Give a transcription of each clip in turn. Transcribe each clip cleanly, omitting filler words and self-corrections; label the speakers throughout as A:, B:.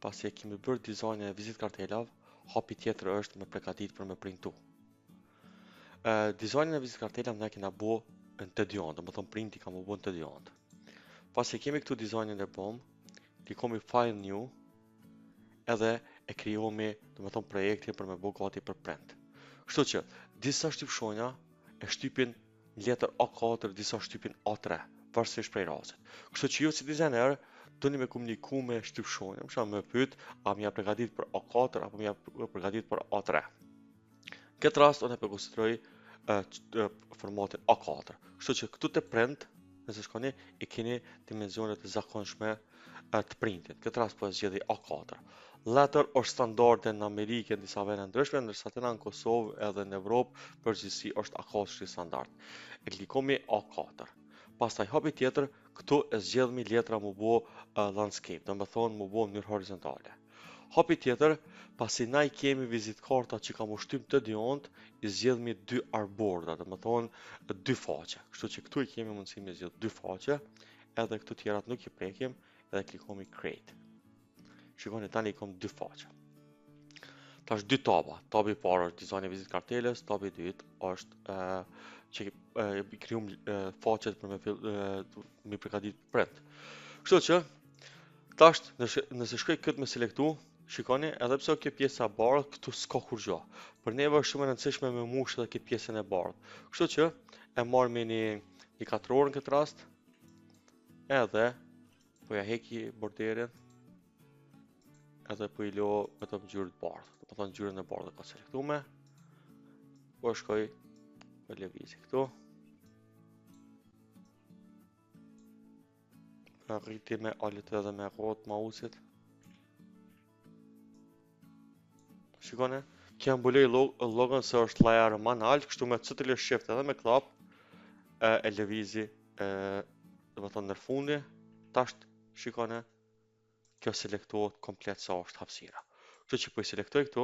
A: pasi e kemi bërë dizajnin e vizit kartelave, hapi tjetër është me përgatit për me printu. Dizajnin e vizit kartelave ne kena bo në të djontë, do më thonë printi ka më bo në të djontë. Pasi kemi këtu dizajnin e bom, klikomi File New, edhe e krijomi, do më thonë projektin për me bo gati për print. Kështu që, disa shtypshonja e shtypin letër A4, disa shtypin A3, varsisht prej rasit. Kështu që ju si dizajner, doni me komuniku me shtypshonja, më me pyet, a më ja përgatit për A4 apo më ja përgatit për A3. Këtë rast unë e përkonsideroj formatin A4. Kështu që këtu të print, nëse shkoni, i keni dimensionet e zakonshme të printit. Këtë rast po e zgjedhi A4. Letter është standarde në Amerikë në disa vende ndryshme, ndërsa të në Kosovë edhe në Evropë përgjithësi është A4 standard. E klikomi A4. Pastaj hapi tjetër, këtu e zgjedhmi letra më bo landscape, do më thonë më bo në mënyrë horizontale. Hapi tjetër, pasi na i kemi vizitkarta që ka më shtyp të djontë, i zgjedhmi dy arborda, do më thonë dy faqe. Kështu që këtu i kemi mundësi me zgjedh dy faqe, edhe këtu tjerat nuk i prekim, edhe klikomi create. Shikoni tani i kom dy faqe. Tash dy taba. Tabi i parë është dizajni vizit karteles, tabi i dytë është që i krijum faqet për me përgatit print. Kështu që tash nëse shkoj këtë me selektu, shikoni edhe pse kjo pjesa e bardhë këtu s'ka kur gjë. Për neve është shumë e rëndësishme me mush edhe këtë pjesën e bardhë. Kështu që e marr me një katror në këtë rast, edhe po ja heki borderin, edhe po i lo vetëm ngjyrën e bardhë. Do të thonë ngjyrën e bardhë ka selektuar. Po shkoj po lëvizi këtu. Arriti me alt edhe me rrot mausit. Shikoni, kjo mbuloj logon se është layer manual, kështu me Ctrl Shift edhe me klap e lëvizi do të thonë në fundi. Tash shikoni, kjo selektohet komplet sa është hapësira. Kështu që po i selektoj këtu,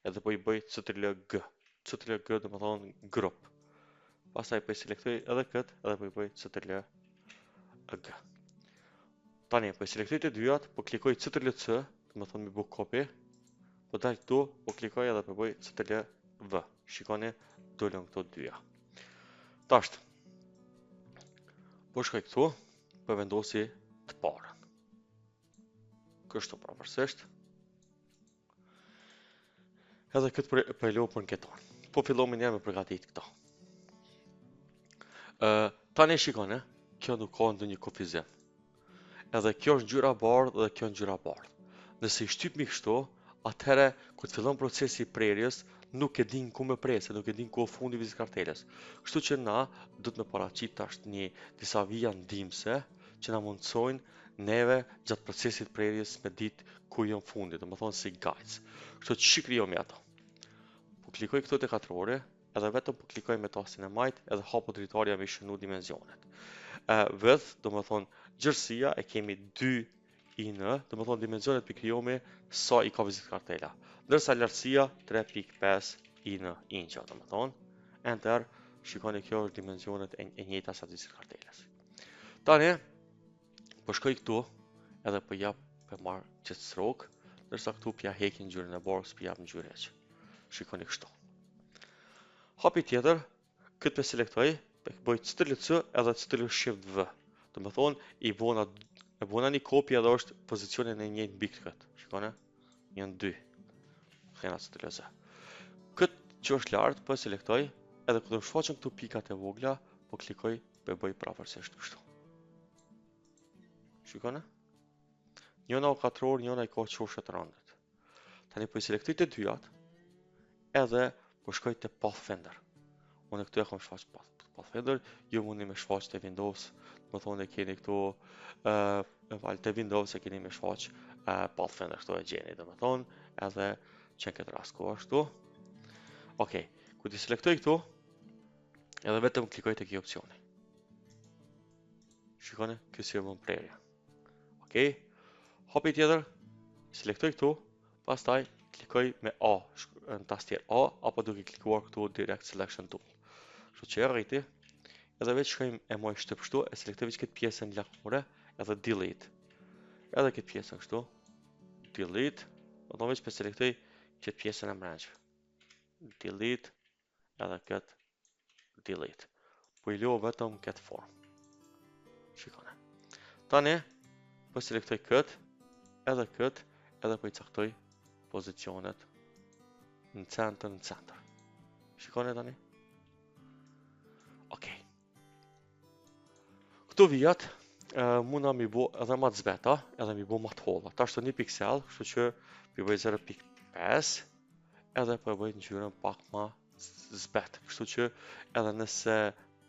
A: edhe po i bëj Ctrl G. Ctrl G do të thonë grup. Pastaj po i selektoj edhe këtë, edhe po i bëj Ctrl G. Tani po i selektoj të dyjat, po klikoj Ctrl C, do të thonë mi bëj copy. Po dal këtu, po klikoj edhe po bëj Ctrl V. Shikoni, dolën këto dyja. Tash po shkoj këtu, po vendosi të parën. Kështu pavarësisht. Edhe këtë po e lo për nketon. Po fillomi njerë me përgatit këto. Tani shikoni, kjo nuk ka ndonjë kufizim. Edhe kjo është ngjyra bardhë dhe kjo ngjyra bardhë. Nëse i shtypmi kështu, atëherë kur të fillon procesi i prerjes, nuk e din ku me presë, nuk e din ku fundi vizit karteles. Kështu që na do të më paraqit tash disa vija ndihmëse që na mundsojnë neve gjatë procesit prerjes me ditë ku janë fundi, do të thonë si guides. Kështu që shikrijomi ato. Po klikoj këtu te katrori, edhe vetëm po klikoj me tastin e majt, edhe hapo dritarja me shënu dimensionet. Width, do të thonë gjërësia e kemi 2 in, do të thonë dimensionet për krijomi sa i ka vizit kartela. Ndërsa lartësia 3.5 inça, do të thonë. Enter, shikoni kjo është dimensionet e njëjta sa vizit karteles. Tani po shkoj këtu, edhe po jap për marr qëtë strok, ndërsa këtu pja hekin ngjyrën e bardhë, pja jap ngjyrë heq. Shikoni kështu. Hapi tjetër, këtë pe selektoj, bëj Ctrl C edhe Ctrl Shift V. Do të thonë i bona një kopje edhe është pozicionin e njëjtë mbi këtë. Shikoni, janë 2. Thena Ctrl Z. Këtë që është lart, po selektoj, edhe kur të shfaqen këtu pikat e vogla, po klikoj, po bëj pavarësisht kështu. Shikoni? Njëna o katror, njëna i ka qoshet rëndet. Tani po i selektoj të dyjat, edhe po shkoj të Pathfinder. Unë këtu e kam shfaq Pathfinder, ju mundi me shfaq të Windows, më thonë e keni këtu, të Windows e keni me shfaq Pathfinder, këtu e gjeni, dhe më thonë, edhe që në këtë rast ku ashtu. Okej, ku të selektoj këtu, edhe vetëm klikoj të kjo opcioni. Shikoni, kjo si e më prerja. Okej, hapi tjetër, selektoj këtu, pastaj klikoj me A, në tastier A, apo duke klikuar këtu Direct Selection Tool. Kështu që e rriti, edhe veç shkojmë e moj shtëpështu, e selektoj veç këtë pjesën lakmure, edhe Delete. Edhe këtë pjesën kështu, delete, do të veç për selektoj këtë pjesën e mbrëmshme. Delete, edhe këtë delete. Po I lo vetëm këtë formë. Shikone. Tani, po selektoj këtë, edhe po I caktoj pozicionet në centër. Shikone tani. Okej. Këto vijat, muna mi bo edhe ma të zbeta, edhe mi bo ma të holla. Ta është 1 piksel, kështu që pi bëj 0.5, edhe po e bëj në ngjyrën pak ma zbet. Kështu që edhe nëse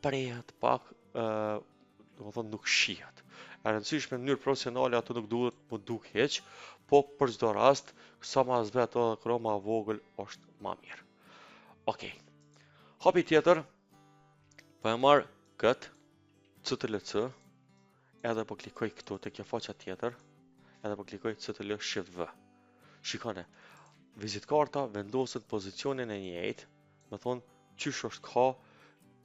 A: prehet pak, do më thonë nuk shihet. E rëndësishme në mënyrë profesionale ato nuk duhet më duk heq, po për çdo rast, sa ma zbet edhe kro ma vogël është ma mirë. Okej. Hapi tjetër, po e marr këtë CTRL-C, edhe po klikoj këtu te kjo faqja tjetër, edhe po klikoj CTRL-Shift-V. Shikone, vizitkarta vendoset pozicionin e njëjtë, me thonë qysh është ka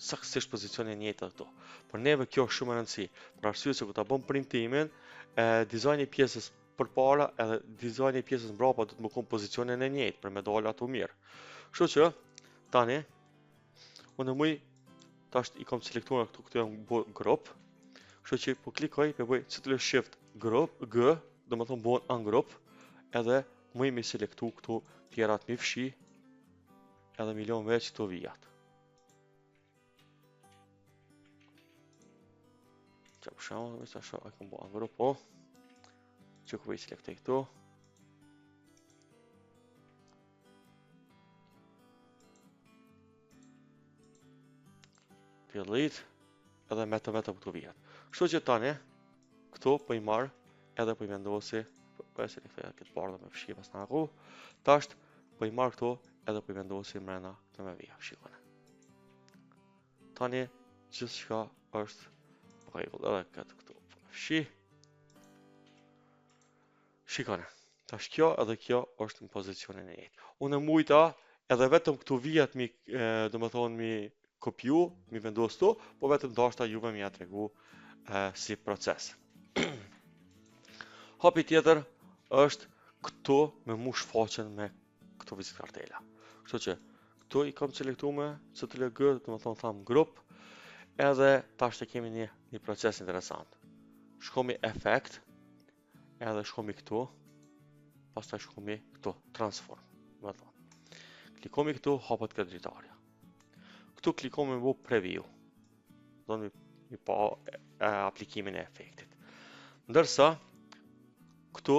A: saktësisht pozicionin e njëjtë këtu. Për neve kjo është shumë e rëndësishme, për arsye se kur ta bëm printimin, dizajni I pjesës përpara edhe dizajni I pjesës mbrapa do të më kon pozicionin e njëjtë për me dalë ato mirë. Kështu që tani unë muj tash I kam selektuar këtu janë grup. Kështu që po klikoj, po bëj CTRL-Shift G, do të thonë bëhen an grup, edhe muj mi selektu këtu tjerat mi fshi, edhe mi lëm veç këto vijat. Që për shembull, veç tash ai kam bëu an grup, po. Që ku I selektoj këtu. Delete, edhe metëm këtu vijat. Kështu që tani, këtu po I marr, edhe po I vendosi, po e selektoj këtë bardhë me fshi pas naku. Tash po I marr këtu, edhe po I vendosi mrena këtë me vija, shikone. Tani gjithçka është rregull, edhe këtë këtu po fshi. Shikone. Tash kjo edhe kjo është në pozicionin e njëjtë. Unë mujta edhe vetëm këtu vijat mi, do të thonë mi kopju, mi vendos tu, po vetëm dashta juve mi ja tregu si proces. Hapi tjetër është këtu me mush faqen me këto vizitkartela. Kështu që këtu I kam selektuar CTRL-G, do të thonë tham grup, edhe tash kemi një proces interesant. Shkomi efekt, edhe shkomi këtu, pastaj shkomi këtu, transform, do të thonë. Klikomi këtu, hapet këtë dritarja. Këtu klikomi me bu preview, do mi pa aplikimin e efektit. Ndërsa, këtu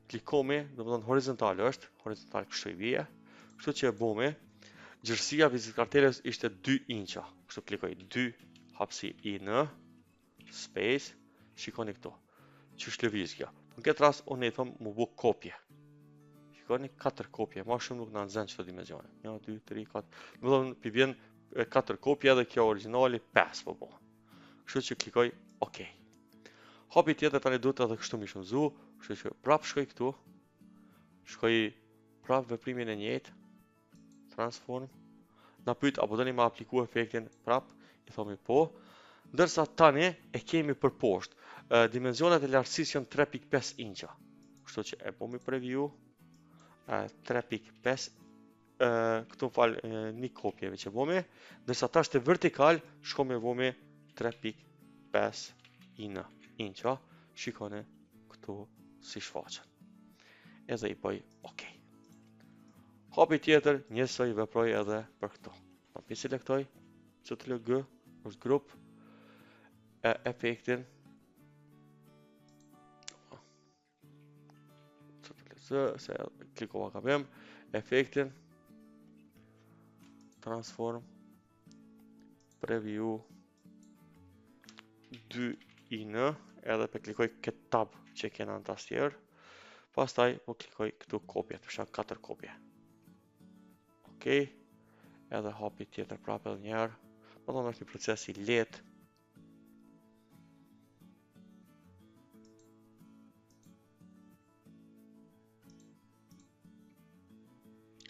A: klikomi, do të thonë horizontal është, horizontal kështu I vije, kështu që e bëmi, gjërësia vizitkarteles ishte 2 inqa, kështu klikoj 2 hapsi I në space, shikoni këtu, që është lëviz kjo. Në këtë rast, unë I thëmë më bu kopje. Shikoni 4 kopje, ma shumë nuk në nëzën qëto dimenzione. 1, 2, 3, 4, më dhëmë pi vjen 4 kopje edhe kjo originali 5 po bo. Kështu që klikoj OK. Hapi tjetër tani duhet edhe kështu mi shumëzu, kështu që prap shkoj këtu, shkoj prap veprimin e njëjtë, transform, na pyet apo doni me apliku efektin prap, I thomi po, ndërsa tani e kemi për poshtë. Dimenzionet e lartësisë janë 3.5 inqa. Kështu që e bëmi preview 3.5 këtu falë një kopjeve që bëmi, ndërsa tash të vertikal shkomi bëmi 3.5 inqa, shikone këtu si shfaqen. Edhe I bëj OK. Hapi tjetër njësoj veproj edhe për këto. Pi selektoj, CTRL-G, është grup, efektin, se klikova ka bëm, efektin, transform, preview, 2in, edhe pe klikoj këtë tab që kena në tastier, pastaj po klikoj këtu kopje, të fshat 4 kopje. OK, edhe hapi tjetër prapë edhe njerë, më thonë është një proces I lehtë.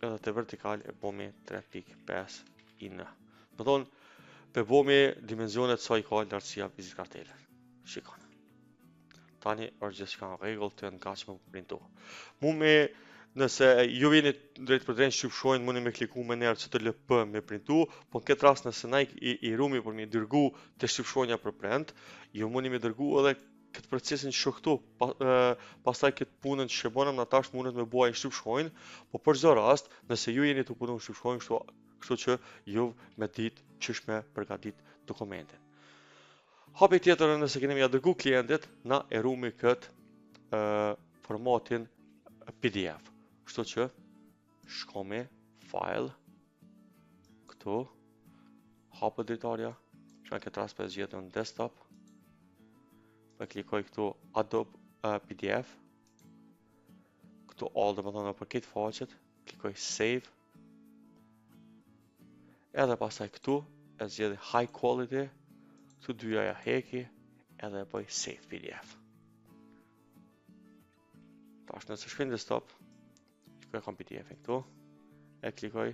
A: Edhe të vertikal e bomi 3.5 in. Më thonë, pe bomi dimenzionet sa I ka lartësia vizitkarteles. Shikon. tani është gjithçka në rregull, të ngatshme për printu. Nëse ju vini drejt për drejt shqipshojnë, mundi me kliku me njerë CTRL-P me printu, po në këtë rast nëse na i rumi për me dërgu të shqipshojnja për print, ju mundi me dërgu edhe këtë procesin që këtu, pastaj këtë punën që shëbonëm në tash mundet me bua i shqipshojnë, po për çdo rast, nëse ju jeni të punu shqipshojnë, kështu që ju me ditë qysh me përgatit dokumentin. Hapi tjetër nëse keni ja dërgu klientit, na e rumi këtë formatin PDF. Kështu që shkomi file këtu, hapë dritarja, që në këtë rast për zgjedhën desktop, për klikoj këtu Adobe PDF, këtu all dhe më thonë për këtë faqet, klikoj save, edhe pasaj këtu e zgjedhë high quality, këtu dyja ja heki, edhe e bëj save PDF. Tash nëse shkojnë desktop, e kam PDF-in këtu, e klikoj,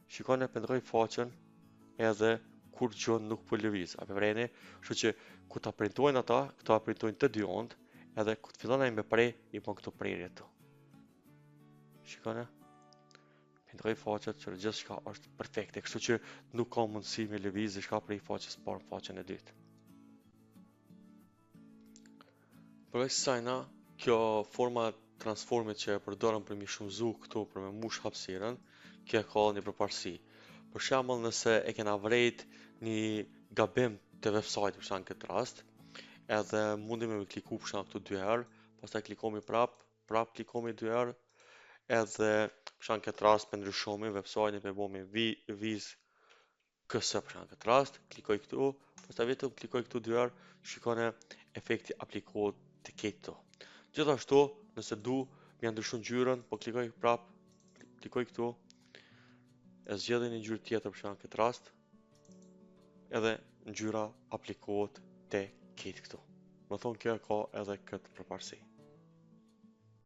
A: shikoni pendroj faqen edhe kur gjë nuk po lëviz, apo vreni, kështu që ku ta printojnë ata, këta printojnë të dy ondë, edhe ku të fillon ai me prej, i bën këto prerje këtu. Shikoni, pendroj faqet që gjithçka është perfekte, kështu që nuk ka mundësi me lëviz diçka prej faqes parë në faqen e dytë. Përveç sajna, kjo forma transformit që e përdorëm për mi shumëzu këtu për me mush hapësirën, kjo e ka një përparësi. Për shembull, nëse e kena vrejt një gabim të website për shembull këtë rast, edhe mundi me kliku për shembull këtu dy herë, pastaj klikomi prap klikomi dy herë, edhe për shembull këtë rast me ndryshomi website-in me bëmi viz KS për shembull këtë rast, klikoj këtu, pastaj vetëm klikoj këtu dy herë, shikoni efekti aplikohet të ketë to. Gjithashtu, nëse du me ndryshu ngjyrën, po klikoj prap, klikoj këtu, e zgjedhë një ngjyrë tjetër për shembull këtë rast, edhe ngjyra aplikohet të ketë këtu. Më thonë kjo ka edhe këtë përparësi.